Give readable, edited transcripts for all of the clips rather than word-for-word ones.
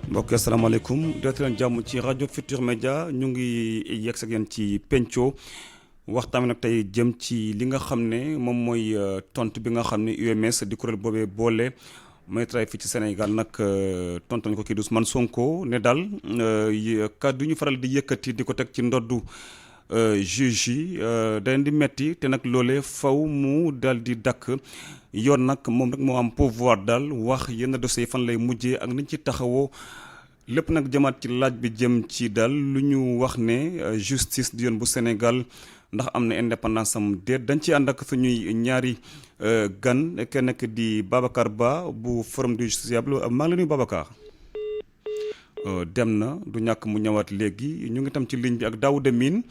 mbokk asalaamaaleykum dootu leen jàmm ci rajo Futur Média ñu ngi yegg ak yéen ci penco waxtaan nag tey jëm ci li nga xam ne moom mooy tontu bi nga xam ne UMS di kuréel boobee boole magistrat fii ci Sénégal nag tontu nañu ko kii di Ousmane Sonko ne daal kàddu ñu faral di yëkkati di ko teg ci ndoddu juge yi da leen di metti te nag loolee faw mu daal di dakk yoon nag moom rek moo am pouvoir daal wax yenn dossiers yi fan lay mujjee ak niñ ci taxawoo lépp nag jëmaat ci laaj bi jëm ci daal lu ñu wax ne justice di yoon bu Sénégal ndax am na indépendance am déet dañ ci ànd ak suñuy ñaari gan kenn ki di Babacar Ba bu Forum du Justiciable maa ngi lay nuyu Babacar. Dem na du ñàkk mu ñëwaat léegi ñu ngi tam ci ligne bi ak Daouda Mine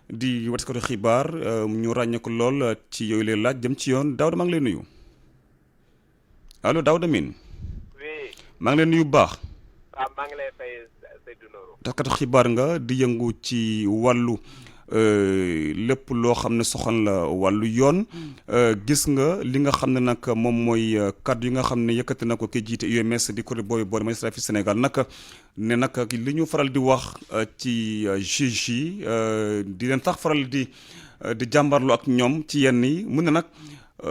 di watkatu xibaar ñu ràññee ko lool ci yooyu lay laaj jëm ci yoon Daouda maa ngi lay nuyu allo Daouda Mine. oui. maa ngi lay nuyu bu baax. waaw maa ngi lay fay Seydou Nourou. taskatu xibaar nga di yëngu ci wàllu lépp loo xam ne soxal la wàllu yoon gis nga li nga xam ne nag moom mooy kaddu yi nga xam ne yëkkati na ko ki jiite UMS di kuréel boobu boole magistrat fi Sénégal nag ne nag li ñu faral di wax ci juge yi di leen tax faral di jàmbarlu ak ñoom ci yenn yi mu ne nag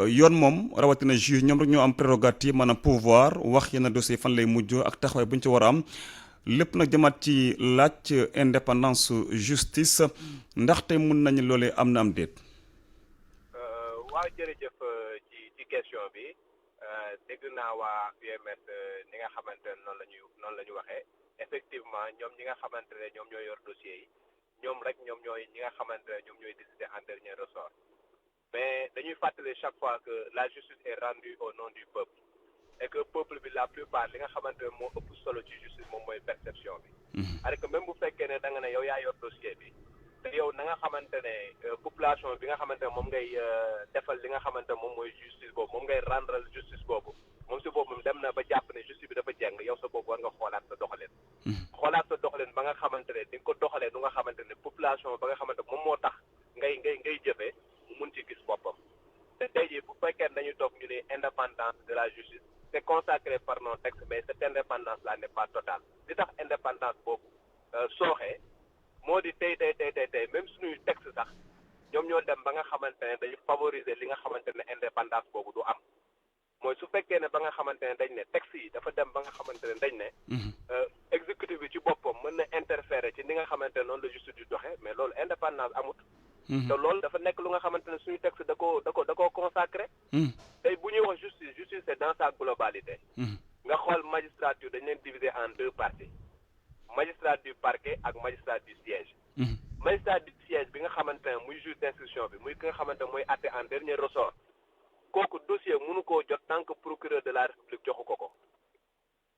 yoon moom rawatina juge ñoom rek ñoo am prérogative maanaam pouvoir wax yenn dossier fan lay mujj ak taxawaay bu ñu ci war a am lépp nag jëmaat ci laaj indépendance justice ndaxte mun nañu loolee am na am déet. waaw jërëjëf ci question bi dégg naa waa UMS ni nga xamante ne noonu la ñu waxee effectivement ñoom ñi nga xamante ne ñoom ñooy yor dossier yi ñoom rek ñoom ñooy ñi nga xamante ne ñoom ñooy décider en dernier ressort mais dañuy fàttali chaque fois que la justice est rendue au nom du peuple. Et que peuple bi la plupart li nga xamante ne moo ëpp solo ci justice moom mooy perception bi. c'est que même bu fekkee ne da nga ne yow yaa yor dossier bi te yow na nga xamante ne population bi nga xamante ne moom ngay defal li nga xamante ne moom mooy justice boobu moom ngay rendre justice boobu moom si boobu dem na ba jàpp ne justice bi dafa jeng yow sa boobu war nga xoolaat sa doxalin. xoolaat sa doxalin ba nga xamante ne di nga ko doxalee nu nga xamante ne population ba nga xamante moom moo tax ngay jëfee mu mun ci gis boppam te tey jii bu fekkee dañuy toog ñu ne indépendance de la justice. C'est consacré par nos textes mais cette indépendance-là n'est pas totale li tax indépendance boobu sooxee moo di tey même suñuy texte sax ñoom ñoo dem ba nga xamante ne dañu favoriser li nga xamante ne indépendance boobu du am mooy su fekkee ne ba nga xamante ne dañ ne texte yi dafa dem ba nga xamante ne dañ ne exécutif bi ci boppam mën na interférer ci ni nga xamante ne noonu la justice di doxee mais loolu indépendance amut te loolu dafa nekk lu nga xamante ne suñu texte da koo consacré tey bu ñuy wax justice c'est dans sa globalité nga xool magistrature dañ leen diviser en deux parties magistrat du parquet ak magistrat du siège magistrat du siège bi nga xamante ne muy juge d'instruction bi muy ki nga xamante ne mooy àtte en dernier ressort kooku dossier mënu koo jot tant que procureur de la république joxu ko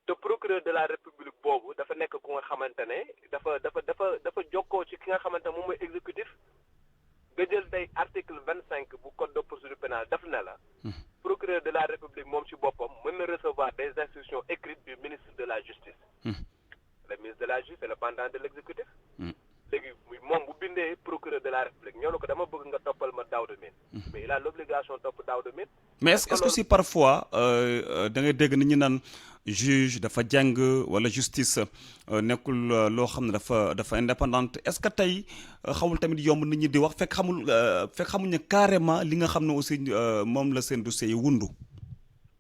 te procureur de la république boobu dafa nekk ku nga xamante ne dafa jokkoo ci ki nga xamante ne moom mooy exécutif nga jël tey article 25 bu code de procédure pénale daf ne la procureur de la république moom ci boppam mën na recevoir des instructions écrites du ministre de la justice le ministre de la justice c'est le pendant de l'exécutif léegi moom bu bindee procureur de la république ñoo ne ko dama bëgg nga toppal ma Daouda Mine mais il a l'obligation topp Daouda Mine mais est-ce que aussi parfois da ngay dégg nit ñi naan juge dafa jàng wala justice nekkul loo xam ne dafa indépendante est-ce que tey xamul tamit yomb nit ñi di wax fekk xamuñu carrément li nga xam ne aussi moom la seen dossier yi wundu.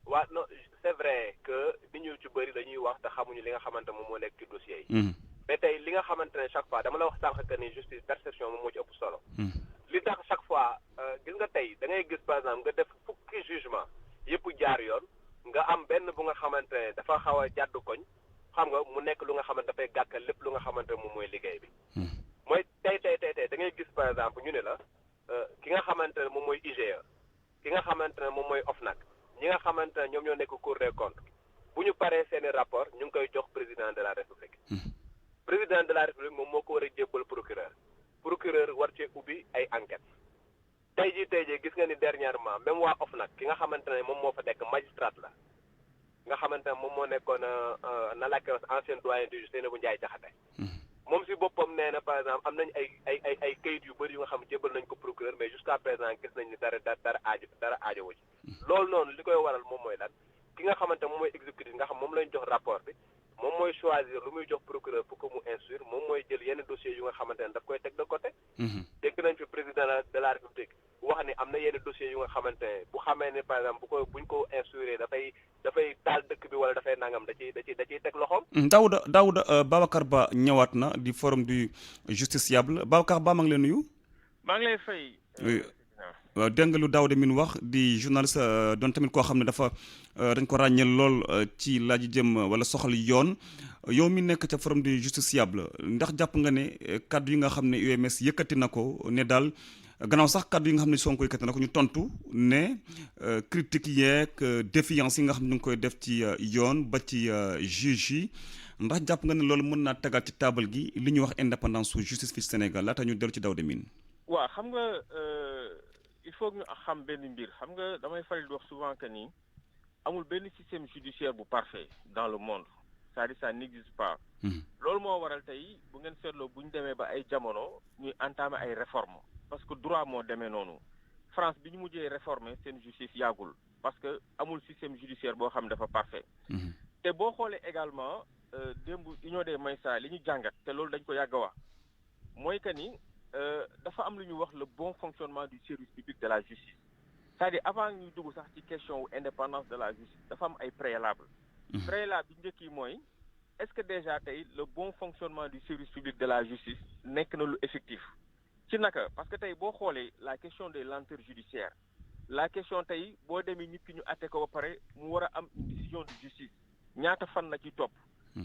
waaw non c'est vrai que nit ñu ci bëri dañuy wax te xamuñu li nga xamante moom moo nekk ci dossier yi. mais tey li nga xamante ne chaque fois dama la wax sànq que ni justice perception moom moo ci ëpp solo. li tax chaque fois gis nga tey da ngay gis par exemple nga def fukki jugement yëpp jaar yoon nga am benn bu nga xamante ne dafa xaw a jàddu koñ xam nga mu nekk lu nga xamante dafay gàkkal lépp lu nga xamante ne moom mooy liggéey bi. mooy tey da ngay gis par exemple ñu ne la ki nga xamante ne moom mooy IGE ki nga xamante ne moom mooy OFNAC ñi nga xamante ne ñoom ñoo nekk Cour des comptes bu ñu paree seeni rapport ñu ngi koy jox président de la république. président de la république moom moo ko war a jébbal procureur war cee ubbi ay enquêtes tey jii gis nga ni dernièrement même waa OFNAC ki nga xamante ne moom moo fa nekk magistrat la nga xamante ne moom moo nekkoon na la ancien doyen du juge Seynabou Ndiaye Diakhaté moom si boppam nee na par exemple am nañ ay kayit yu bëri yu nga xam jébbal nañ ko procureur mais jusqu'à présent gis nañ ni dara aajo ci loolu noonu li koy waral moom mooy lan ki nga xamante moom mooy exécutif nga xam moom lañ jox rapport bi moom mooy choisir lu muy jox procureur pour que mu instruire moom mooy jël yenn dossiers yu nga xamante ne daf koy teg de côté. dégg nañ fi président de la république wax ni am na yenn dossiers yu nga xamante ne bu xamee ne par exemple buñ ko instruire dafay taal dëkk bi wala dafay nangam da ciy teg loxoom. Daouda Babacar Ba ñëwaat na di forum du justiciable Babacar Ba maa ngi lay nuyu. maa ngi lay fay. waaw dégg nga lu Daouda min wax di journaliste doon tamit koo xam ne dafa dañ ko ràññeel lool ci laaj jëm wala soxal yoon yow mi nekk ca forum du justiciable ndax jàpp nga ne kaddu yi nga xam ne UMS yëkkati na ko ne daal gannaaw sax kaddu yi nga xam ne Sonko yëkkati na ko ñu tontu ne critique yeeg défiance yi nga xam ne ñu ngi koy def ci yoon ba ci juge yi ndax jàpp nga ne loolu mën naa tegaat ci taabal gi li ñuy wax indépendance su justice fi Sénégal laata ñu dellu ci Daouda Mine. waaw xam nga il faut que ñu xam benn mbir xam nga damay faral di wax souvent que ni amul benn système judiciaire bu parfait dans le monde c'est-à-dire ça n'existe pas. loolu moo waral tey bu ngeen seetloo bu ñu demee ba ay jamono ñuy entamer ay réformes parce que droit moo demee noonu France bi ñu mujjee réformer seen justice yàggul parce que amul système judiciaire boo xam ne dafa parfait. te boo xoolee également démb Union des magistrats li ñu jàngat te loolu dañ ko yàgg a wax mooy que ni. dafa am lu ñuy wax le bon fonctionnement du service public de la justice c'est-à-dire avant ñuy dugg sax ci question wu indépendance de la justice dafa am ay préalable préalable bi njëkk yi mooy est-ce que déjà tey le bon fonctionnement du service public de la justice nekk na lu effectif ci naka parce que tey boo xoolee la question des lenteurs judiciaires la question tey boo demee nit ki ñu atte ko ba pare mu war a am une décision de justice ñaata fan la ci topp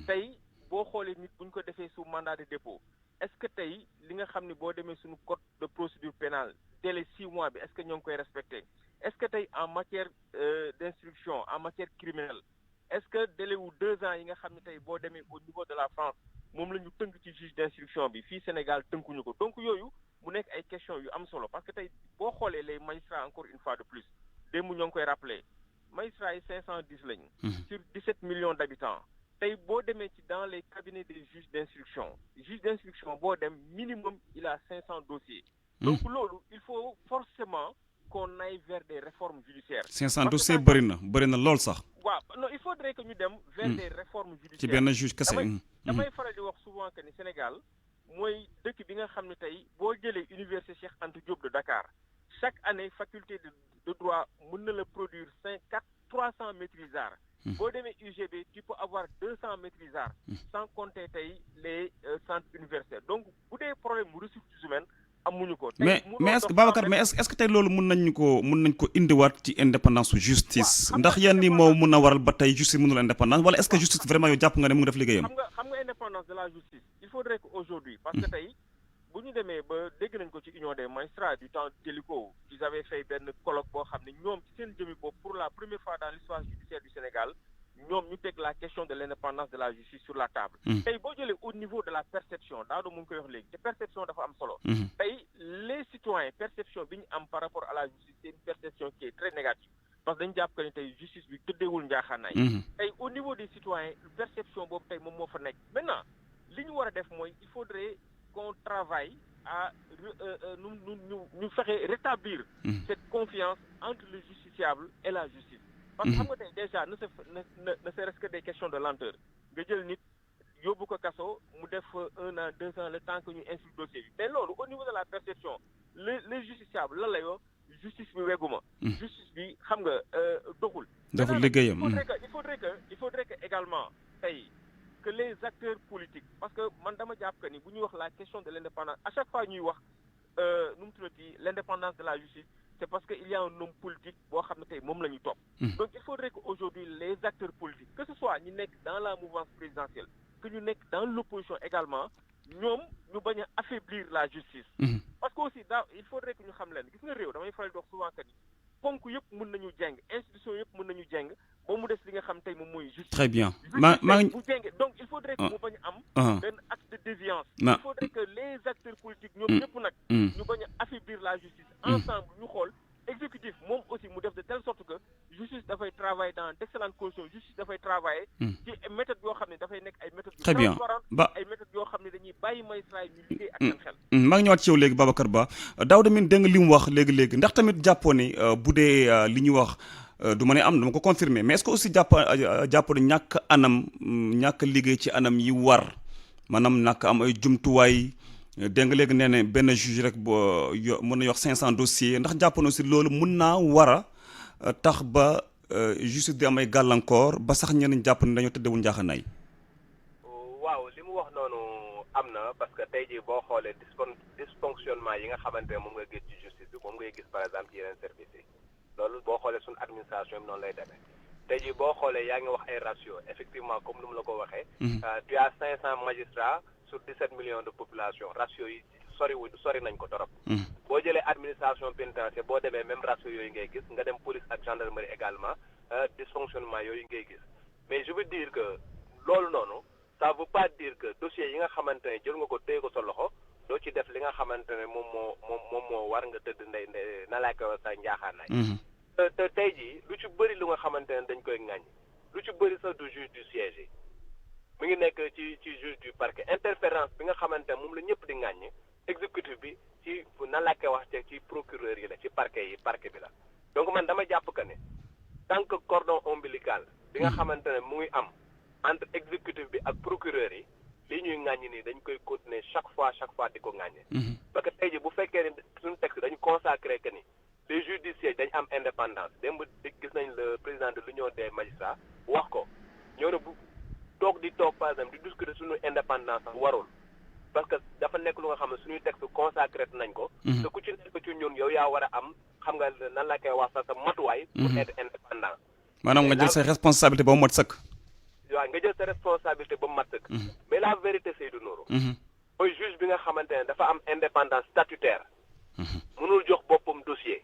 tey boo xoolee nit bu ñu ko defee sous mandat de dépôt est-ce que tey li nga xam ne boo demee suñu code de procédure pénale délai 6 mois bi est-ce que ñoo ngi koy respecté est-ce que tey en matière d'instruction en matière criminelle est-ce que délai wu 2 ans yi nga xam ne tey boo demee au niveau de la France moom la ñu tënk ci juge d'instruction bi fii Sénégal tënkuñu ko donc yooyu mu nekk ay questions yu am solo parce que tey boo xoolee les magistrats encore une fois de plus démb ñoo ngi koy rappelé magistrats yi 510 lañu. sur 17 millions d'habitants. tey boo demee ci dans les cabinets des juges d'instruction boo dem minimum il a 500 dossiers. donc loolu il faut forcément qu'on aille vers des réformes judiciaires. 500 dossiers bëri na lool sax. waaw non il faudrait que ñu dem vers des réformes judiciaires. ci benn juge kese. damay faral di wax souvent que ni Sénégal mooy dëkk bi nga xam ne tey boo jëlee université Cheikh Anta Diop de Dakar chaque année faculté de droit mën na la produire 300 maîtrisards. boo demee UGB tu peux avoir 200 maîtrisards sans compter tey les centres universitaires donc bu dee problème mu ressources humaines amuñu ko. mais est-ce que Babacar est-ce que tey loolu mën nañ ko indiwaat ci indépendance justice ndax yan ni moo mën a waral ba tey justice mënul indépendance wala est-ce que justice vraiment yow jàpp nga ne mu ngi def liggéeyam. xam nga indépendance de la justice il faudrait que aujourd'hui parce que tey bu ñu demee ba dégg nañ ko ci union des magistrats du temps Télico ils avaient fait benn colloque boo xam ne ñoom ci seen jëmi boobu pour la première fois dans l'histoire judiciaire du Sénégal ñoom ñu teg la question de l'indépendance de la justice sur la table. tey boo jëlee au niveau de la perception daa doon mu ngi koy wax léegi te perception dafa am solo. tey les citoyens perception bi ñu am par rapport à la justice c'est une perception qui est très négative parce que dañu jàpp que ni tey justice bi tëddeewul njaaxaanaay. tey au niveau des citoyens perception boobu tey moom moo fa nekk maintenant li ñu war a def mooy il faudrait qu'on travaille à ñu fexe rétablir cette confiance entre le justiciable et la justice. parce que xam nga tey déjà ne serait-ce que des questions de lenteur nga jël nit yóbbu ko kaso mu def 1 an 2 ans le temps que ñu instruire dossier bi mais loolu au niveau de la perception les justiciables lan la yoo justice bi wegguma justice bi xam nga doxul liggéeyam. il faudrait que également tey que les acteurs politiques parce que man dama jàpp que ni bu ñuy wax la question de l'indépendance à chaque fois ñuy wax nu mu tuddati l'indépendance de la justice c'est parce que il y a un homme politique boo xam ne tey moom la ñu topp. donc il faudrait que aujourd'hui les acteurs politiques que ce soit ñu nekk dans la mouvance présidentielle que ñu nekk dans l'opposition également ñoom ñu bañ a affaiblir la justice. parce que aussi il faudrait que ñu xam leen gis nga réew damay faral di wax souvent que ni ponk yëpp mën nañu jeng institution yëpp mën nañu jeng ba mu des li nga xam tey moom mooy justice. très bien bu jeng donc il faudrait que mu bañ a am benn acte de déviance. il faudrait que les acteurs politiques ñoom ñëpp nag ñu bañ a affaiblir la justice ensemble ñu xool exécutif moom aussi mu def de telle sorte que justice dafay travailler dans d'excellentes conditions justice dafay travailler ci méthode yoo xam ne dafay nekk ay méthodes yu transparentes ay méthodes yoo xam ne dañuy bàyyi magistrat yi ñu liggéey ak seen xel. maa ngi ñëwaat ci yow léegi Babacar Ba Daouda Mine dégg nga li mu wax léegi ndax tamit jàppoo ne bu dee li ñuy wax du ma ne am dama ko confirmer mais est-ce que aussi jàpp ñàkk liggéey ci anam yi war maanaam ñàkk am ay jumtuwaay dégg nga léegi nee ne benn juge rek boo mën na yor 500 dossiers ndax jàpp na aussi loolu mun naa war a tax ba justice di am ay gàllankoor ba sax ñeneen jàpp ne dañoo tëddewul njaaxanaay. waaw li mu wax noonu am na parce que tey jii boo xoolee dysfonctionnement yi nga xamante ne moom nga gis ci justice bi moom ngay gis par exemple yeneen services yi loolu boo xoolee suñu administration bi noonu lay demee tey jii boo xoolee yaa ngi wax ay ratio effectivement comme ni mu la ko waxee. tu as 500 magistrats sur 17 millions de population ratio yi sori nañ ko torop. boo jëlee administration pénitentiaire boo demee même ratio yooyu ngay gis nga dem police ak gendarmerie également dysfonctionnement yooyu ngay gis mais je veux dire que loolu noonu ça veut pas dire que dossier yi nga xamante ne jël nga ko téye ko sa loxo doo ci def li nga xamante ne moom moo war nga tëdd ndey na laa ko sa njaaxaanaay. te tey jii lu ci bëri lu nga xamante ne dañ koy ŋàññ lu ci bëri sax du juge du siège yi mi ngi nekk ci juge du parquet interférence bi nga xamante ne moom la ñëpp di ŋàññ exécutif bi ci na laa koy wax ci procureur yi la ci parquet bi la donc man dama jàpp que ne tant que cordon ombilical bi nga xamante ne mu ngi am entre exécutif bi ak procureur yi li ñuy ŋàññ nii dañ koy continuer chaque fois di ko ŋàññe parce que tey jii bu fekkee ne suñu texte dañu consacré que ni les juges du siège dañu am indépendance démb gis nañ le président de l'union des magistrats wax ko ñoo ne bu toog par exemple di discuter suñu indépendance sax warul parce que dafa nekk lu nga xam ne suñuy texte consacré nañ ko te ku ci nekk ci ñun yow yaa war a am xam nga nan la koy wax sax sa matuwaay pour être indépendant maanaam nga jël sa responsabilité ba mu mat sëkk waaw nga jël sa responsabilité ba mu mat sëkk mais la vérité Seydou Nourou mooy juge bi nga xamante ne dafa am indépendance statutaire mënul jox boppam dossier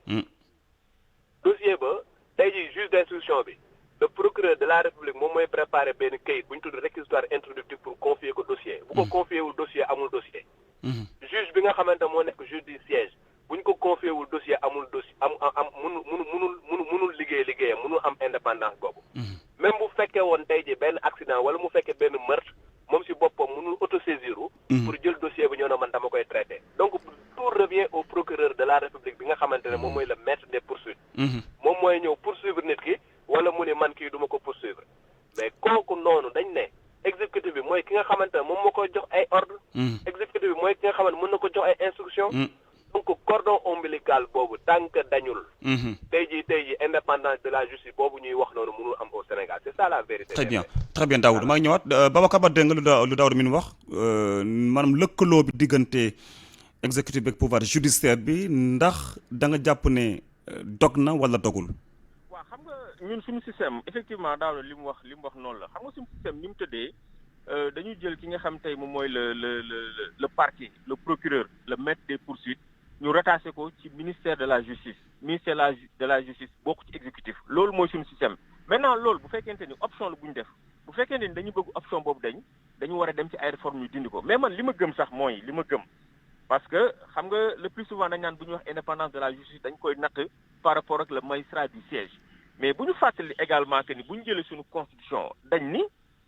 ba tey jii juge d'instruction bi le procureur de la république moom mooy préparé benn kayit bu ñu tudd réquisitoire introductif pour confier ko dossier bu ko confier wul dossier amul dossier juge bi nga xamante moo nekk juge du siège bu ñu ko confier wul dossier amul dossier mënul liggéeyam mënul am indépendance boobu même bu fekkee woon tey jii benn accident wala mu fekkee benn meurtre moom si boppam mënul autosaisir pour jël dossier bi ñëw na man dama koy traité donc tout revient au procureur de la république bi nga xamante ne moom mooy le maître des poursuites moom mooy ñëw poursuivre nit ki wala mu ne man kii du ma ko poursuivre mais kooku noonu dañ ne exécutif bi mooy ki nga xamante ne moom moo koy jox ay ordre exécutif bi mooy ki nga xamante ne mën na ko jox ay instruction donc cordon ombilical boobu tant que dañul tey jii indépendance de la justice boobu ñuy wax noonu mënul am au Sénégal c'est ça la vérité. très bien Daouda maa ngi ñëwaat Babacar Ba dégg nga lu Daouda mi nu wax maanaam lëkkaloo bi diggante exécutif bi ak pouvoir judiciaire bi ndax da nga jàpp ne dog na wala dogul. waaw xam nga ñun suñu système effectivement Daouda li mu wax noonu la xam nga suñu système ni mu tëddee dañuy jël ki nga xam tey moom mooy le parquet le procureur le maître des poursuites ñu rattaché ko ci ministère de la justice bokk ci exécutif loolu mooy suñu système maintenant loolu bu fekkente ni option la bu ñu def bu fekkente ni dañu bëgg option boobu dañu war a dem ci ay réformes ñu dindi ko mais man li ma gëm sax mooy parce que xam nga le plus souvent dañ naan bu ñuy wax indépendance de la justice dañ koy natt par rapport ak le magistrat du siège mais bu ñu fàttali également que ni bu ñu jëlee suñu constitution dañ ni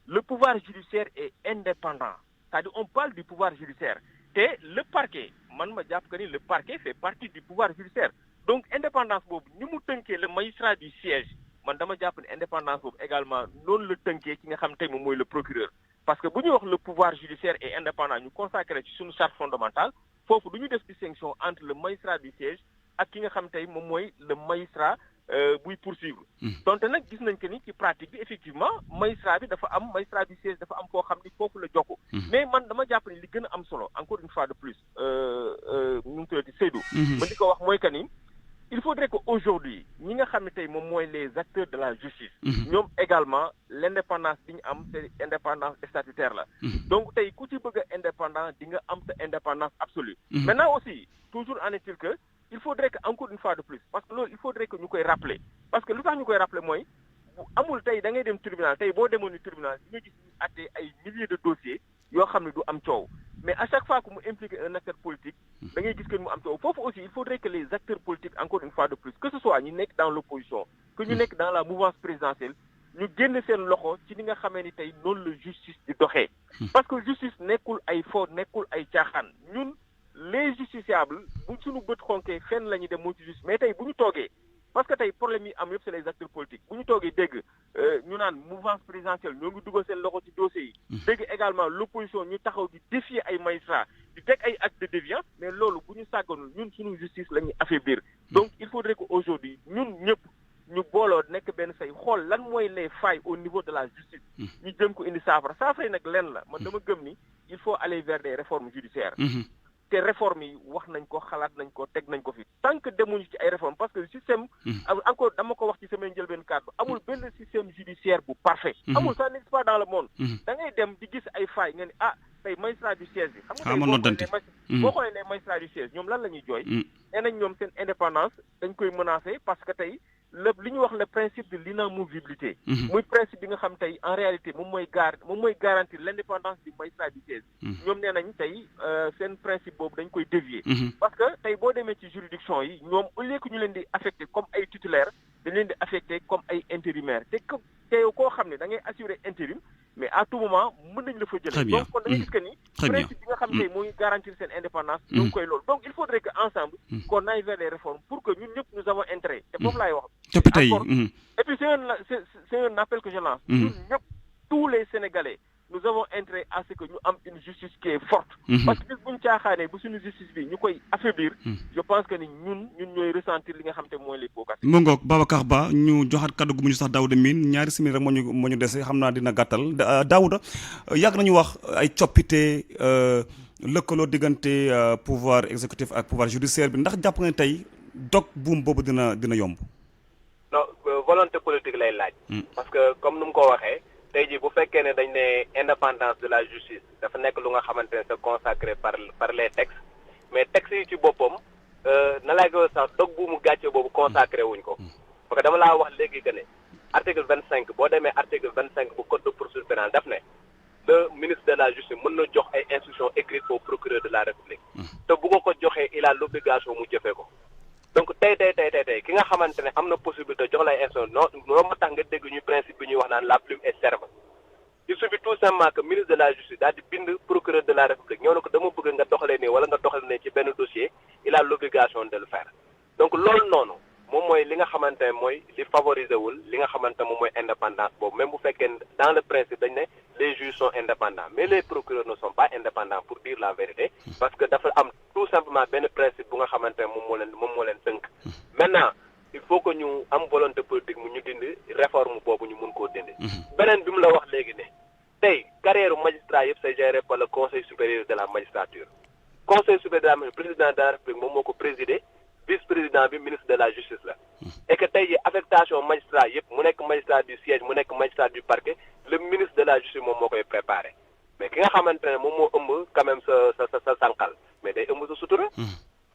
le pouvoir judiciaire est indépendant c'est-à-dire on parle du pouvoir judiciaire te le parquet man ma jàpp que ni le parquet fait partie du pouvoir judiciaire donc indépendance boobu ni mu tënkee le magistrat du siège man dama jàpp ne indépendance boobu également noonu la tënkee ki nga xam tey moom mooy le procureur parce que bu ñuy wax le pouvoir judiciaire est indépendant ñu consacré ci suñu charte fondamentale foofu du ñu def distinction entre le magistrat du siège ak ki nga xam tey moom mooy le magistrat buy poursuivre donte nag gis nañ que ni ci pratique bi effectivement magistrat bi magistrat du siège dafa am foo xam ni foofu la jokku mais man dama jàpp ni li gën a am solo encore une fois de plus ñu ngi tuddati Seydou ma di ko wax mooy que ni il faudrait que aujourd'hui ñi nga xam ne tey moom mooy les acteurs de la justice ñoom également l'indépendance bi ñu am c'est indépendance statutaire la donc tey ku ci bëgg a indépendant di nga am sa indépendance absolue maintenant aussi toujours en est-il que il faudrait que encore une fois de plus parce que loolu il faudrait que ñu koy rappeler parce que lu tax ñu koy rappeler mooy amul tey da ngay dem tribunal tey boo demoon ni tribunal di nga gis ñu àttee ay milliers de dossiers yoo xam ne du am coow mais à chaque fois que mu implique un acteur politique da ngay gis que mu am coow foofu aussi il faudrait que les acteurs politiques encore une fois de plus que ce soit ñu nekk dans l'opposition que ñu nekk dans la mouvance présidentielle ñu génn seen loxo ci li nga xamee ni tey noonu la justice di doxee parce que justice nekkul ay fo nekkul ay caaxaan ñun les justiciables bu suñu bët xonkee fenn la ñuy dem moo ci justice mais tey bu ñu toogee parce que tey problème yi am yëpp c'est les acteurs politiques bu ñu toogee dégg ñu naan mouvance présidentielle ñoo ngi dugal seen loxo ci dossiers yi. dégg également l'opposition ñu taxaw di défier ay magistrats di teg ay actes de déviance mais loolu bu ñu sàgganul ñun suñu justice la ñuy affaiblir donc il faudrait que aujourd'hui ñun ñëpp ñu booloo nekk benn say xool lan mooy les failles au niveau de la justice. ñu jëm ko indi saafara yi nag lenn la man dama gëm ni il faut aller vers des réformes judiciaires. te réformes yi wax nañ ko xalaat nañ ko teg nañ ko fi tant que demuñu ci ay réformes parce que le système. encore dama ko wax ci sama njëlbeen kàddu amul benn système judiciaire bu parfait. amul ça n'existe pas dans le monde. da ngay dem di gis ay failles nga ni tey magistrat du siège bi. xam nga tey boo xoolee les magistrats du siège ñoom lan la ñuy jooy. nee nañ ñoom seen indépendance dañ koy menacer parce que tey li ñu wax le principe de l'inamovibilité. muy principe bi nga xam tey en réalité moom mooy garantir l'indépendance du magistrat du siège. ñoom nee nañ tey seen principe boobu dañ koy dévier. parce que tey boo demee ci juridiction yi ñoom au lieu que ñu leen di affecté comme ay titulaires dañ leen di affecté comme ay intérimaires te koo xam ne da ngay assurer intérim mais à tout moment mën nañ la fa jëlee. donc kon da ngay gis que ni. principe bi nga xam tey mooy garantir seen indépendance. ñoo ngi koy loolu donc il faudrait que ensemble. qu'on aille vers des réformes pour que ñun ñëpp nous avons intérêt. te foofu laay wax. et puis c'est un appel que je lance. ñun ñëpp tous les Sénégalais. nous avons intérêt à ce que ñu am une justice qui est forte. parce que bis bu ñu caaxaanee bu suñu justice bi ñu koy affaiblir. je pense que ni ñun ñooy ressentir li nga xam te mooy les pots cassés. mu ngoog Babacar Ba ñu joxaat kaddu gu mu ñu sax Daouda Mine ñaari simili rek moo ñu dese xam naa dina gàttal Daouda yàgg nañu wax ay coppite lëkkaloo diggante pouvoir exécutif ak pouvoir judiciaire bi ndax jàpp nga tey dog buum boobu dina yomb. non volonté politique lay laaj. parce que comme nu mu ko waxee. tey jii bu fekkee ne dañ ne indépendance de la justice dafa nekk lu nga xamante ne c'est consacré par les textes mais textes yi ci boppam na lay ko sax dog bu mu gàcce boobu consacré wuñ ko parce que dama laa wax léegi que ne article 25 boo demee article 25 bu code de procédure pénale daf ne le ministre de la justice mën na jox ay instructions écrites au procureur de la république te bu ko joxee il a l'obligation mu jëfee ko donc tey ki nga xamante ne am na possibilité jox lay instruction non ma tax nga dégg ñu principe bi ñuy wax naan la plume est serve il suffit tout simplement que ministre de la justice daal di bind procureur de la république ñëw na ko dama bëgg nga doxalee nii wala nga doxalee ne ci benn dossier il a l'obligation de le faire donc loolu noonu moom mooy li nga xamante ne mooy li favoriser wul li nga xamante moom mooy indépendance boobu même bu fekkee dans le principe dañ ne les juges sont indépendants mais les procureurs ne sont pas indépendants pour dire la vérité parce que dafa am tout simplement benn principe bu nga xamante ne moom moo leen tënk maintenant il faut que ñu am volonté politique mu ñu dindi réforme boobu ñu mun koo dindi beneen bi mu la wax léegi ne tey carrière magistrat yëpp c'est géré par le conseil supérieur de la magistrature conseil supérieur de la magistrature président de la république moom moo ko présider vice-président bi ministre de la justice la et que tey affectation magistrat yëpp mu nekk magistrat du siège mu nekk magistrat du parquet le ministre de la justice moom moo koy préparé mais ki nga xamante ne moom moo ëmb quand même sa sànqal mais day ëmb sa sutura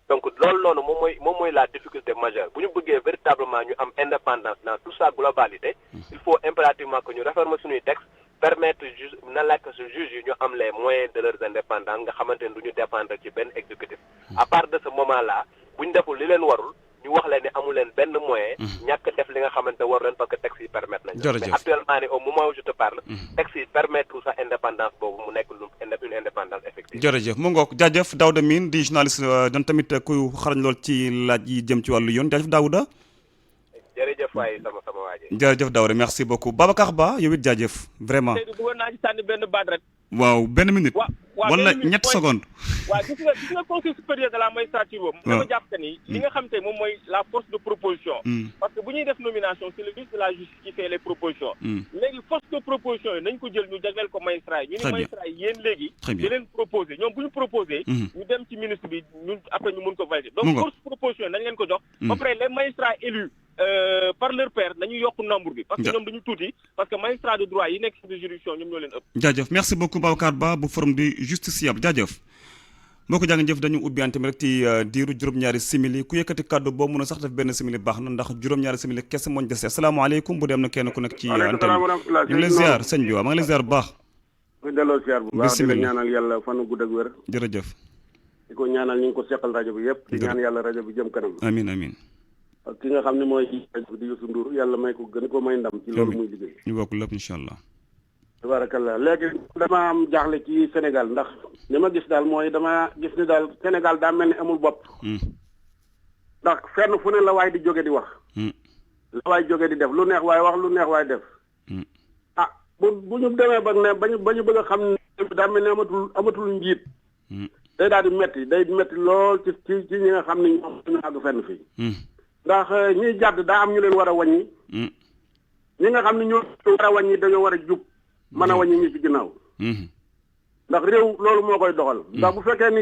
donc loolu noonu moom mooy la difficulté majeure bu ñu bëggee véritablement ñu am indépendance dans toute sa globalité il faut impérativement que ñu réformer suñuy texte permettre juge na lekk su juge yi ñu am les moyens de leur indépendance nga xamante ne du ñu dépendre ci benn exécutif à part de ce moment là bu ñu deful li leen warul ñu wax leen ne amul leen benn moyen ñàkk def li nga xamante war leen parce que textes yi permettre nañ mais actuellement ni au moment où je te parle textes yi permettre sa indépendance boobu mu nekk une indépendance effective jërëjëf mu ngoog jaajëf Daouda Mine di journaliste doon tamit ku xarañ lool ci laaj yi jëm ci wàllu yoon jaajëf Daouda jërëjëf waay sama waaje jërëjëf Daouda merci beaucoup Babacar Ba yow it jaajëf vraiment bëggoon naa ci sànni benn baat rek waaw benn minute wala ñetti seconde waaw gis nga conseil supérieur de la magistrature boobu dama jàpp que ni li nga xam te moom mooy la force de proposition parce que bu ñuy def nomination c'est le ministre de la justice qui fait les propositions léegi force de proposition yi nañ ko jël ñu jagleel ko magistrat yi ñu ne magistrat yi yéen léegi di leen proposer ñoom bu ñu proposer ñu dem ci ministre bi ñun après ñu mën ko valider donc force de proposition yi nañ leen ko jox ba pare les magistrats élus par leur pair dañu yokk nombre bi parce que ñoom dañu tuuti parce que magistrat de droit yi nekk ci juridiction ñoom ñoo leen ëpp jaajëf merci beaucoup Babacar Ba bu forum du justiciable jaajëf moo ko jàng jëf dañu ubbiante rek ci diiru juróom-ñaari simili ku yëkkati kàddu boo mën a sax def benn simili baax na ndax juróom-ñaari simili kese mooñ dese asalaamaaleykum bu dem na kenn ku nekk ci antenne ñu ngi lay ziar sëñ bi waaw maa ngi lay ziar bu baax ku delloo ziar bu baax di ñaanal yàlla fanu gudd ak wér jërëjëf di ko ñaanal ñu ngi ko seqal rajo bi yëpp di ñaan yàlla rajo bi jëm kanam amiin ak ki nga xam ne mooy rajo bi di Youssou Ndour yàlla may ko gën ko may ndam ci loolu muy liggéey ñu bokk lépp incha allah tabarakallah léegi dama am jaaxle ci Sénégal ndax li ma gis daal mooy dama gis ni daal Sénégal daa mel ni amul bopp ndax fenn fu ne la waay di jóge di wax la waay jóge di def lu neex waay wax lu neex waay def ah bu ñu demee ba ne ba ñu bëgg a xam ne daa mel ne amatul njiit day daal di metti lool ci ñi nga xam ne ñoom ñu àgg fenn fii ndax ñiy jàdd daa am ñu leen war a wàññi ñi nga xam ne ñoo war a wàññi dañoo war a jub mën a wàññi ñi ci ginnaaw ndax réew loolu moo koy doxal ndax bu fekkee ni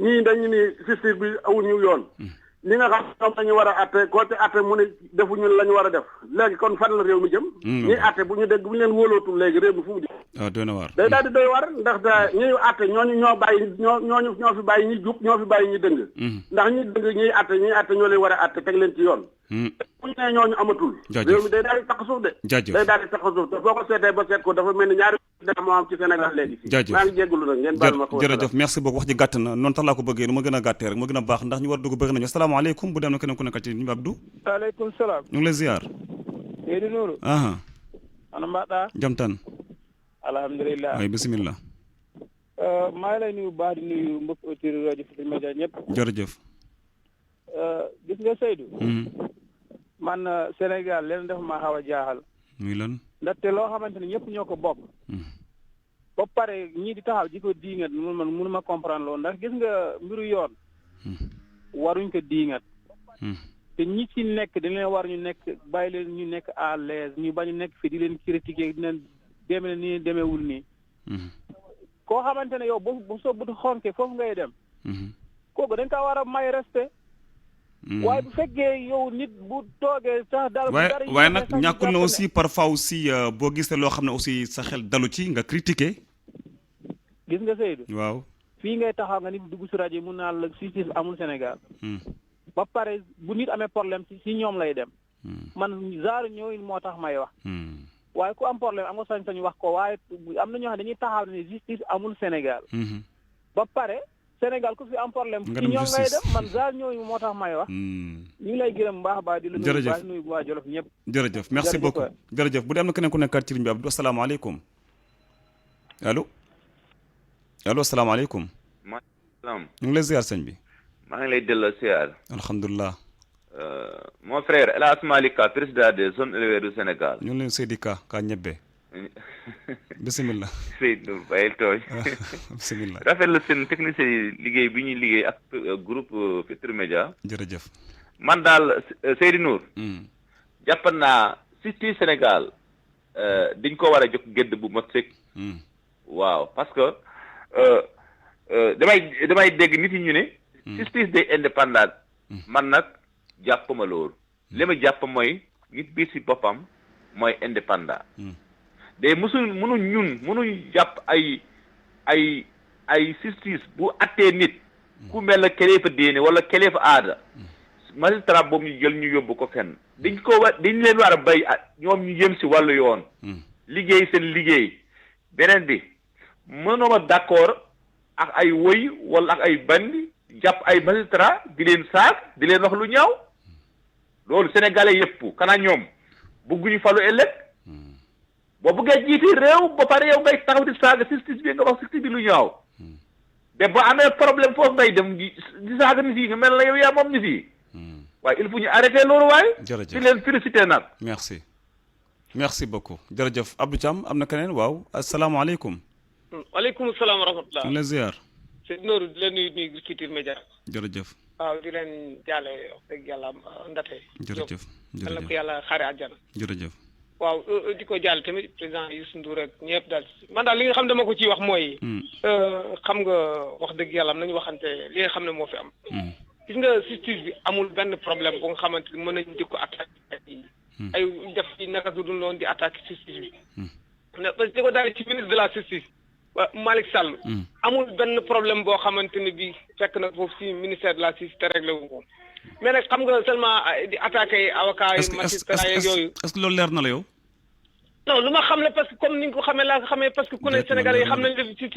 ñii dañu ni justice bi awuñu yoon ñi nga xam ñoom dañu war a atte koo ci atte mu ne defuñu la ñu war a def léegi kon fan la réew mi jëm ñiy atte bu ñu leen wóolootul léegi réew mi fu mu jëm waaw doy na waar day daal di doy war ndax ñuy atte ñooñu ñoo fi bàyyi ñi jub ñoo fi bàyyi ñi dëng ndax ñi dëng ñuy atte ñoo leen war a atte teg leen ci yoon bu ñu nee ñooñu amatul réew mi day daal di tax suuf de day daal di tax suuf te boo ko seetee ba seet ko dafa mel ni ñaari dana moo am ci Sénégal léegi fii maa ngi jégalu nag ngeen baal ma ko jërëjëf merci beaucoup wax ji gàtt na noonu tax laa ko bëggee nu ma gën a gàttee rek ma gën a baax ndax ñu war dugg bëgg nañu asalaamaaleykum bu dem na keneen ku nekkal ci ñu Abdou waaleykum salaam ñu ngi lay ziar Seydou Nourou ana mbaɗɗa jam tan alhamdulillah ay bisimilla maa ngi lay nuyu baax di nuyu mbokk auditeur rajo Futurs Médias ñëpp jërëjëf gis nga Seydou man Sénégal leen def maa xaw a jaaxal muy lan ndaxte loo xamante ne ñëpp ñoo ko bokk ba pare ñii di taxaw di ko diingat man mënuma comprendre loolu ndax gis nga mbiru yoon waruñ ko diingat te ñi ci nekk dañ leen war ñu nekk bàyyi leen ñu nekk à l'aise ñu bañ nekk fi di leen critiquer di leen demee nii demeewul nii koo xamante ne yow bu soo bu xonke foofu ngay dem kooku dañ kaa war a may respect waaye bu fekkee yow nit bu toogee sax dara waaye nag ñàkkul na aussi parfois aussi boo gisee loo xam ne aussi sa xel dalu ci nga critiquer gis nga Seydou waaw fii ngay taxaw nga nit dugg si rajo yi mun naa la justice amul Sénégal ba pare bu nit amee problème si ñoom lay dem man genre ñooyu moo tax may wax waaye ku am problème am nga sañ-sañ wax ko waaye am na ñoo xam ne dañuy taxaw ne justice amul Sénégal ba pare Sénégal ku fi am problème ci ñoom ngay dem man genre ñooyu moo tax may wax ñu ngi lay gërëm baax baax di la nuyu baax nuyu waa Jolof ñëpp jërëjëf merci beaucoup jërëjëf bu dee am na keneen ku nekkaat ci ligne bi Abdou asalaamaaleykum allo asalaamaaleykum maaleykum ñu ngi lay ziar sëñ bi maa ngi lay delloo ziar alhamdulilah mon frère El Hadj Malick Ka président des zones élevées du Sénégal ñu ngi leen Seydi Ka ñebbe bisimilah Seydou bayil tooy bisimilah rafetlu seen technicien yi liggéey bi ñuy liggéey ak groupe Futurs Médias jërëjëf man daal Seydou Nour jàpp naa surtout Sénégal dañ ko war a jox gëdd bu mot sëkk waaw parce que damay dégg nit yi ñu ne justice day indépendant man nag jàpp ma loolu li ma jàpp mooy nit biir si boppam mooy indépendant day mënuñ jàpp ay justice bu attee nit ku mel na kilifa diine wala kilifa aada magistrat boobu ñu jël ñu yóbbu ko fenn dañ leen war a bay ñoom ñu yëm si wàllu yoon liggéey seen liggéey beneen bi mënuma d'accord ak ay woy wala ak ay bandi jàpp ay magistrat di leen saag di leen wax lu ñaaw loolu sénégalais yëpp kanaa ñoom bëgguñu falu ëllëg boo bëggee jiiti réew ba pare yow ngay taxaw di saaga justice bi nga wax justice bi lu ñaaw te boo amee problème foofu ngay dem di saaga nit yi nga mel na yow yaa moom nit yi waaye il faut ñu arrêter loolu waaye jërëjëf di leen féliciter nag merci beaucoup jërëjëf Abdou Thiam am na keneen waaw asalaamaaleykum waaleykum salaam wa rahmatulah. ñu la ziar. Seydou Nourou di leen nuyu Futurs Médias. jërëjëf. waaw di leen jaale wax dëgg yàlla ndate. jërëjëf yal na ko yàlla xaare àjjana. jërëjëf. waaw di ko jaale tamit président Youssou Ndour ak ñëpp daal man daal li nga xam dama ko ciy wax mooy. xam nga wax dëgg yàlla nañu waxante li nga xam ne moo fi am. gis nga justice bi amul benn problème bu nga xamante ni mën nañu di ko attaqué. ay def ci naka su dul noonu di attaqué justice bi. parce que di ko daal ci ministre de la justice. Malick Sall. amul benn problème boo xamante ne bii fekk na foofu si ministère de la justice te réglé wu ko mais nag xam nga seulement di attaqué avocat yi magistrat yeeg yooyu. est-ce que loolu leer na la yow. non lu ma xam la parce que comme ni nga ko xamee laa ko xamee parce que ku ne Sénégalais yi xam nañ ci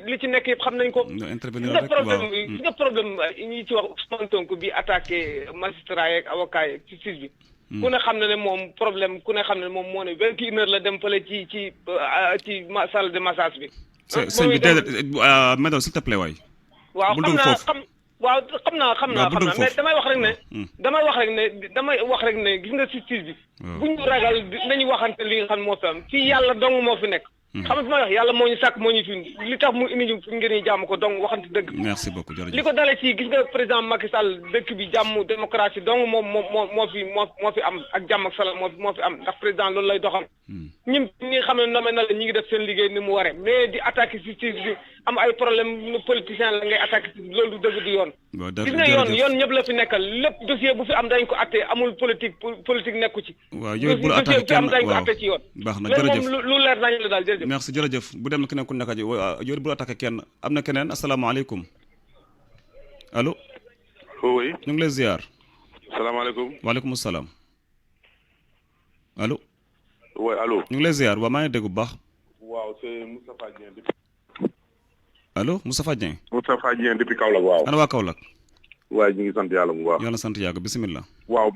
li ci nekk yëpp xam nañ ko. nga problème ñi ci wax Ousmane Sonko bi attaqué magistrat yeeg avocat yeeg ci justice bi. ku ne xam na ne moom problème ku ne xam ne moom moo ne 21 heures la dem fële ci salle de massage bi. sëñ bi déedéet Médor s'il te plaît waay. waaw waaw xam naa mais damay wax rek ne gis nga justice bi. bu ñu ragal nañu waxante li nga xam moo fi am fii yàlla dong moo fi nekk. xam nga fi may wax yàlla moo ñu sàkk moo ñu fi li tax mu indi ñu ngir ñu jàmm ko dong waxante dëgg. merci beaucoup jërëjëf li ko dalee ci gis nga président Macky Sall dëkk bi jàmm démocratie dong moo fi am ak jàmm ak salaam moo fi am ndax président loolu lay doxal. ñun ñi xam ne nommé na la ñi ngi def seen liggéey ni mu waree mais di attaquer justice bi am ay problème politicien la ngay attaquer loolu du dëgg du yoon. gis nga yoon ñëpp la fi nekkal lépp dossier bu fi am dañ ko atte amul politique nekku ci. waaw yow bu la attaqué kenn dañ ko atte ci yoon. baax na jërëjëf loolu moom lu leer nañ la daal jërëjëf. merci jërëjëf bu dem na keneen ku nekk yow bu la attaqué kenn am na keneen asalaamaaleykum allo. oui. ñu ngi lay ziar. salaamaaleykum. waaleykum salaam. allo. oui allo. ñu ngi lay ziar waaw maa ngi dégg bu baax. waaw c'est Moustapha Dieng depuis. allo Moustapha Dieng. Moustapha Dieng depuis Kaolack waaw. ana waa Kaolack. waaye ñu ngi sant yàlla bu baax. yàlla sant yàgg bisimilah. waaw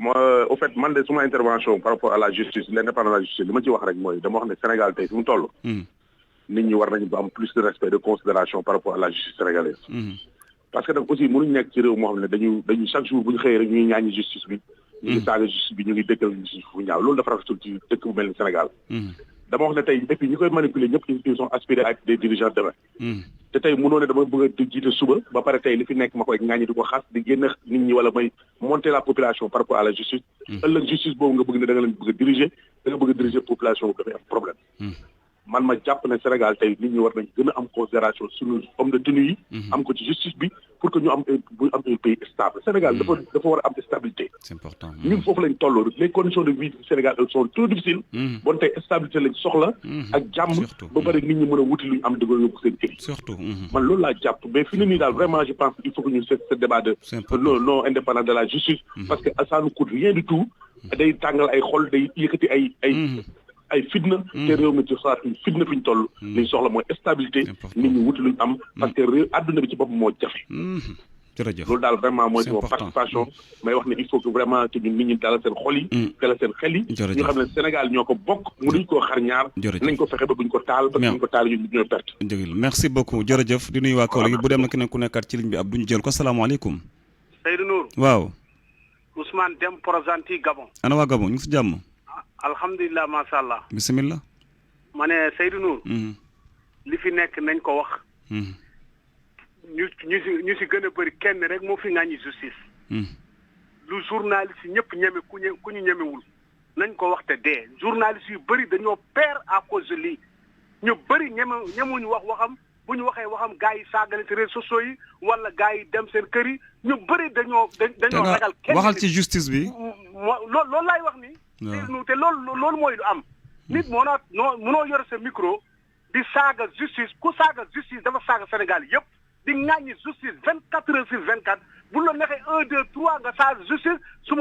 au fait man de suma intervention par rapport à la justice l'indépendance de la justice li ma ci wax rek mooy dama wax ne Sénégal tey fi mu toll. nit ñi war nañu am plus de respect de considération par rapport à la justice sénégalaise. parce que nag aussi mënuñ nekk ci réew moo xam ne dañu chaque jour bu ñu xëyee rek ñuy ñaañi justice bi. ñu ngi saaga justice bi ñu ngi dëkkal justice bu ñaaw loolu dafa rafetul ci dëkk bu mel ni Sénégal. dama wax ne tey et puis ñi koy manipuler ñëpp ils sont aspirés à être des dirigeants demain. te tey mënoo ne dama bëgg a jiite suba ba pare tey li fi nekk ma koy ñaañi di ko xas di génn nit ñi wala may monter la population par rapport à la justice. ëllëg justice boobu nga bëgg ne da nga leen bëgg a diriger da nga bëgg a diriger population boobu dafay am problème. man ma jàpp ne Sénégal tey nit ñi war nañ gën a am considération suñu homme de tenue yi. am ko ci justice bi pour que ñu am un pays stable. Sénégal dafa war a am stabilité. c'est important. ñun foofu lañ toll les conditions de vie du Sénégal sont trop difficiles. bon tey stabilité lañ soxla. ak jàmm ba pare nit ñi mën a wuti lu ñu am dëgg yóbbu seen kër yi. surtout. man loolu laa jàpp mais fi mu ne nii daal vraiment je pense il faut que ñu ce débat de non indépendant de la justice. parce que ça nous coûte rien du tout. day tàngal ay xol day yëkkati ay fitna te réew mi ci xalaat fitna fi ñu toll li ñu soxla mooy stabilité nit ñi wuti luñ am parce que réew adduna bi ci boppam moo jafe jërëjëf loolu daal vraiment mooy sama participation may wax ne il faut que vraiment que ñun nit ñi dalal seen xol yi dalal seen xel yi ñu xam ne Sénégal ñoo ko bokk mënuñ koo xar ñaar nañ ko fexe ba buñ ko taal parce que buñ ko taal ñun ñoo perte jërëjëf merci beaucoup jërëjëf di nuyu waa Kaolack yi bu dem na keneen ku nekkaat ci ligne bi ab duñu jël ko salaamaaleykum Seydou Nour waaw Ousmane Dem Porosanti Gabon ana waa Gabon ñu ngi si jàmm alhamdulilah macha allah. bisimilah. ma ne Seydou Nour. li fi nekk nañ ko wax. ñu si gën a bëri kenn rek moo fi ŋàññi justice. lu journaliste yi ñëpp ñeme ku ñu ñemewul. nañ ko wax te dee journaliste yu bëri dañoo perdre à cause de lii ñu bëri ñemuñu wax waxam bu ñu waxee waxam gars yi saagale ci réseaux sociaux yi wala gars yi dem seen kër yi ñu bëri dañoo ragal. kenn waxal ci justice bi. loolu laay wax ni. te loolu mooy lu am nit mënoo yor sa micro di saaga justice ku saaga justice dafa saaga Sénégal yëpp di ŋàññi justice 24 heures sur 24 bu la neexee 1 2 3 nga saaga justice suñ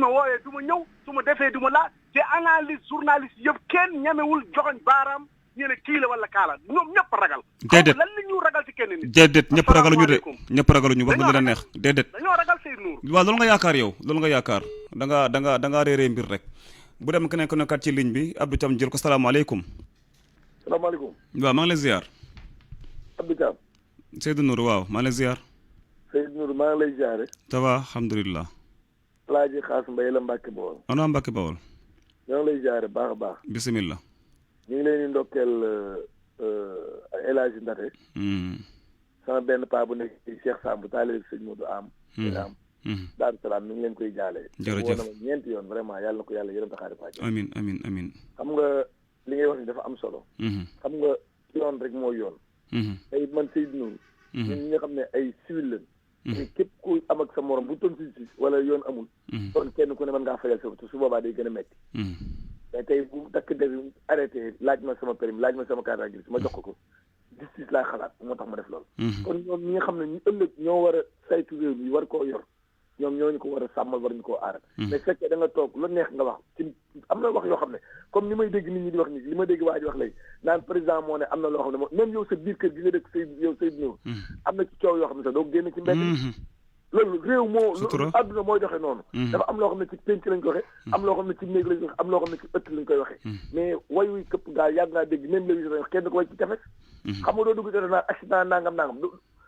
ma wooyee du ma ñëw su ma defee du ma laa te analyse journaliste yëpp kenn ñemewul joxoñ baaraam ñu ne kii la wala kaala ñoom ñëpp ragal. déedéet lan la ñu ragal ci kenn nit. déedéet ñëpp ragaluñu de ñëpp ragaluñu wax nga dina neex déedéet. dañoo ragal Seydou Nour. waaw loolu nga yaakaar yow loolu nga yaakaar da nga réeree mbir rek bu dem keneen ku nekkaat ci ligne bi Abdou Thiam jël ko salaamaaleykum. salaamaaleykum. waaw maa ngi lay ziar. Abdou Thiam. Seydou Nour waaw maa ngi lay ziar. Seydou Nour maa ngi lay ziare. ça va alhamdulilah. Alaaji Xaas Mbay la Mbàkke Bawol. ana Mbàkke Bawol. ñoo ngi lay ziare baax a baax. bisimilah. ñu ngi leen di ndokkeel El Hadji Ndate. sama benn paa bu nekk ci Cheikh Samb taalibe sëñ Modou Am. Daaru Salaam mi ngi leen koy jaale. jërëjëf woo na ma ñeenti yoon vraiment yàlla na ko yàlla yërëm taxaari fàcce. amiin amiin amiin. xam nga li ngay wax ni dafa am solo. xam nga yoon rek mooy yoon. tey man Seydou Nour. ñun ñi nga xam ne ay civil lañ. te képp ku am ak sa morom bu toll si wala yoon amul. kon kenn ku ne mën ngaa fayal sa su boobaa day gën a metti. mais tey bu dakk der yi arrêté laaj ma sama permis laaj ma sama carte d'identité ma jox ko justice laa xalaat moo tax ma def loolu. kon ñoom ñi nga xam ne ñu ëllëg ñoo war a saytu réew mi war koo yor ñoom ñooñu ko war a sàmmal war ñu koo aaral. mais fekkee da nga toog lu neex nga wax ci am na wax yoo xam ne comme ni may dégg nit ñi di wax ni li ma dégg waa ji wax léegi naan président moo ne am na loo xam ne moom même yow sa biir kër gi nga dëkk yow Seydou Nour am na ci coow yoo xam ne sax doo génn ci mbedd loolu réew moo àdduna mooy doxee noonu dafa am loo xam ne ci penc lañ ko waxee am loo xam ne ci néeg lañ ko waxee am loo xam ne ci ëtt lañ koy waxee mais way wuy këpp gaa yàgg ngaa dégg même léegi sax kenn ko way ci tefes xam nga doo dugg te naan accident nangam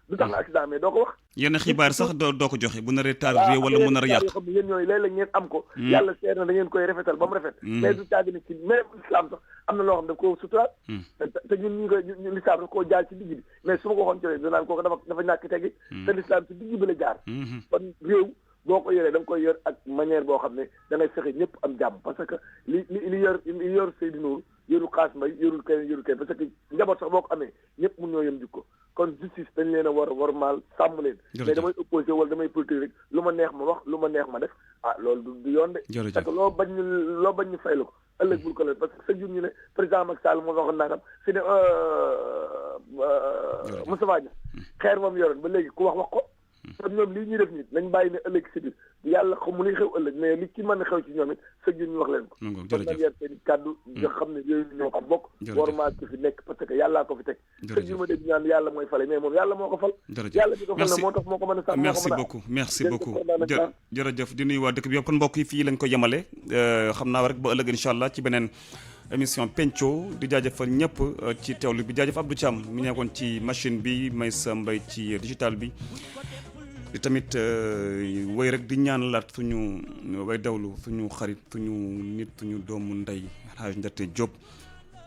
lu tax nga accident mais doo ko wax. yenn xibaar sax doo ko joxe bu naree taal réew wala mu nar a yàq. yoo xam ne yéen ñooyu léeg-léeg ngeen am ko. yàlla seet na da ngeen koy rafetal ba mu rafet. mais du caagi ne ci même islam sax am na loo xam daf ko suturaal. te ñun ñu l'islam daf koo jaar ci digg bi mais su ma ko waxoon ci danaan kooku dafa ñàkk tegi. te l'islam ci digg bi la jaar. kon réew boo ko yoree da nga koy yor ak manière boo xam ne da ngay fexe ñëpp am jàmm parce que li yor Seydou Nour yorul Xaas Mbay yorul kenn parce que njaboot sax boo ko amee ñëpp mun ñoo yem jikko kon justice dañ leen a war maal sàmm leen mais damay opposé wala damay politique rek lu ma neex ma wax lu ma neex ma def loolu du yoon de parce que loo bañ ñu faylu ko ëllëg bul ko leen parce que sa jur ñu ne président Macky Sall moo waxoon nangam si ne Moustapha Niasse xeer moom yoroon ba léegi ku wax ko kon ñoom lii ñuy def nit nañ bàyyi ne ëllëg si biir yàlla xamu li xew ëllëg mais li ci mën a xew ci ñoom it sëg ñu wax leen ko kon nag yar seen kàddu nga xam ne yooyu ñoo ko bokk warmaa ki fi nekk parce que yàllaa ko fi teg sëg yu ma dégg ñaan yàlla mooy fale mais moom yàlla moo ko fal yàlla mi ko fal ne moo tax moo ko mën a sàmm merci beaucoup jërëjëf di nuyu waa dëkk bi yëpp kon mbokk yi fii lañ ko yemale xam naa rek ba ëllëg incha allah ci beneen émission penco di jaajëfal ñëpp ci teewlu bi jaajëf Abdou Thiam mi nekkoon ci machine bi Maysa Mbaye ci digital bi di tamit woy rek di ñaan laat suñu way dawlu suñu xarit suñu nit suñu doomu ndey Hadj Ndate Diop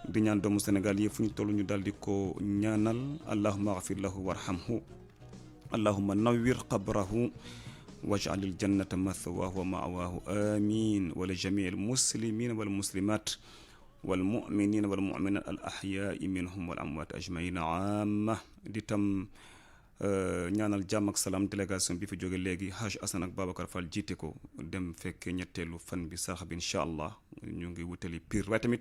di ñaan doomu Sénégal yi fu ñu toll ñu daal di ko ñaanal allahumma ghafir lahu warhamhu allahumma nawwir qabrahu waj'alil jannata mathwahu wa ma'wahu amin wa li jami'il muslimina wal muslimat wal mu'minina wal mu'minat al ahya'i minhum wal amwat ajma'in amma di tam ñaanal jàmm ak salaam délégation bi fi jóge léegi Haj Assane ak Babacar Fall jiite ko dem fekk ñetteelu fan bi sax bi incha allah ñu ngi wutali Pire waaye tamit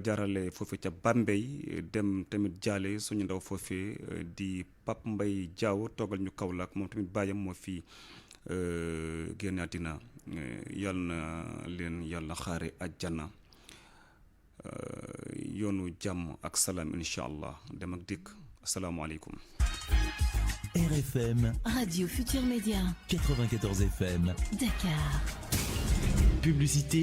jaarale foofee ca Bambey dem tamit jaale suñu ndaw foofee di Pape Mbaye Diaw toogal ñu Kaolack moom tamit bàyyam moo fi génn àddina yal na leen yàlla xaare àjjana yoonu jàmm ak salaam incha allah dem ak dikk asalaamaaleykum. RFM Radio Futur Média 94 FM Dakar. Publicité